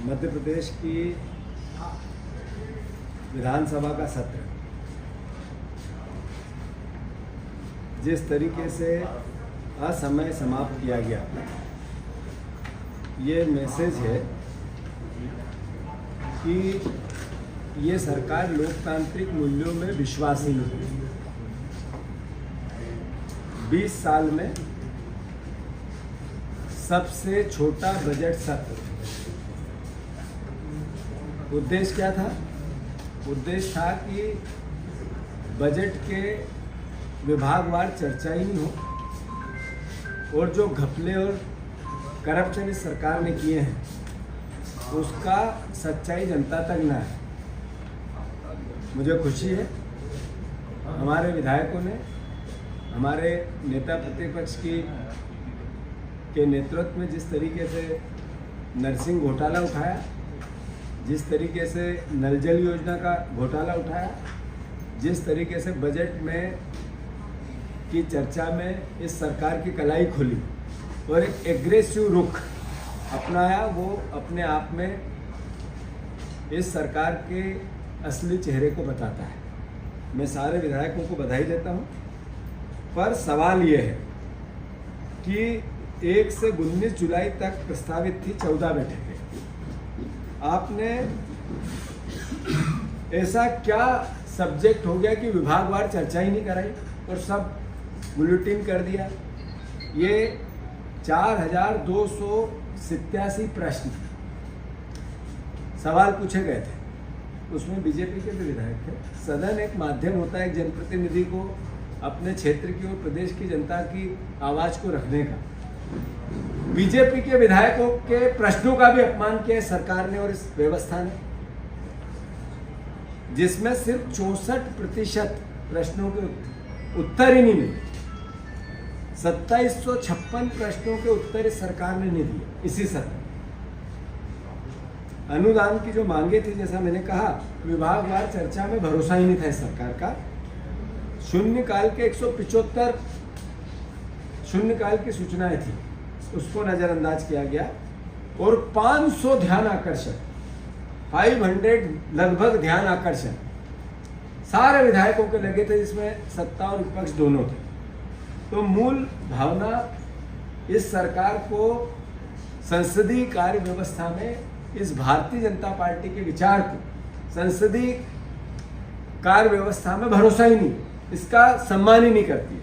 मध्य प्रदेश की विधानसभा का सत्र जिस तरीके से असमय समाप्त किया गया, ये मैसेज है कि ये सरकार लोकतांत्रिक मूल्यों में विश्वासी नहीं है। 20 साल में सबसे छोटा बजट सत्र। उद्देश्य क्या था? उद्देश्य था कि बजट के विभागवार चर्चा ही नहीं हो और जो घपले और करप्शन इस सरकार ने किए हैं उसका सच्चाई जनता तक ना है। मुझे खुशी है हमारे विधायकों ने हमारे नेता प्रतिपक्ष के नेतृत्व में जिस तरीके से नरसिंह घोटाला उठाया, जिस तरीके से नल जल योजना का घोटाला उठाया, जिस तरीके से बजट में की चर्चा में इस सरकार की कलाई खोली और एक एग्रेसिव रुख अपनाया, वो अपने आप में इस सरकार के असली चेहरे को बताता है। मैं सारे विधायकों को बधाई देता हूं, पर सवाल ये है कि 1 से 19 जुलाई तक प्रस्तावित थी 14 बैठकें। आपने ऐसा क्या सब्जेक्ट हो गया कि विभागवार चर्चा ही नहीं कराई और सब बुलेटिन कर दिया? ये 4287 प्रश्न सवाल पूछे गए थे, उसमें बीजेपी के भी विधायक थे। सदन एक माध्यम होता है एक जनप्रतिनिधि को अपने क्षेत्र की और प्रदेश की जनता की आवाज को रखने का। बीजेपी के विधायकों के प्रश्नों का भी अपमान किया सरकार ने और इस व्यवस्था ने, जिसमें सिर्फ 64% प्रश्नों के उत्तर ही नहीं मिले। 2756 प्रश्नों के उत्तर इस सरकार ने नहीं दिए इसी सत्र। अनुदान की जो मांगे थी, जैसा मैंने कहा, विभागवार चर्चा में भरोसा ही नहीं था इस सरकार का। शून्यकाल के 175 शून्यकाल की सूचनाएं थी, उसको नजरअंदाज किया गया और 500 ध्यान आकर्षण, 500 लगभग ध्यान आकर्षण सारे विधायकों के लगे थे, जिसमें सत्ता और विपक्ष दोनों थे। तो मूल भावना इस सरकार को संसदीय कार्य व्यवस्था में, इस भारतीय जनता पार्टी के विचार को संसदीय कार्य व्यवस्था में भरोसा ही नहीं, इसका सम्मान ही नहीं करती है।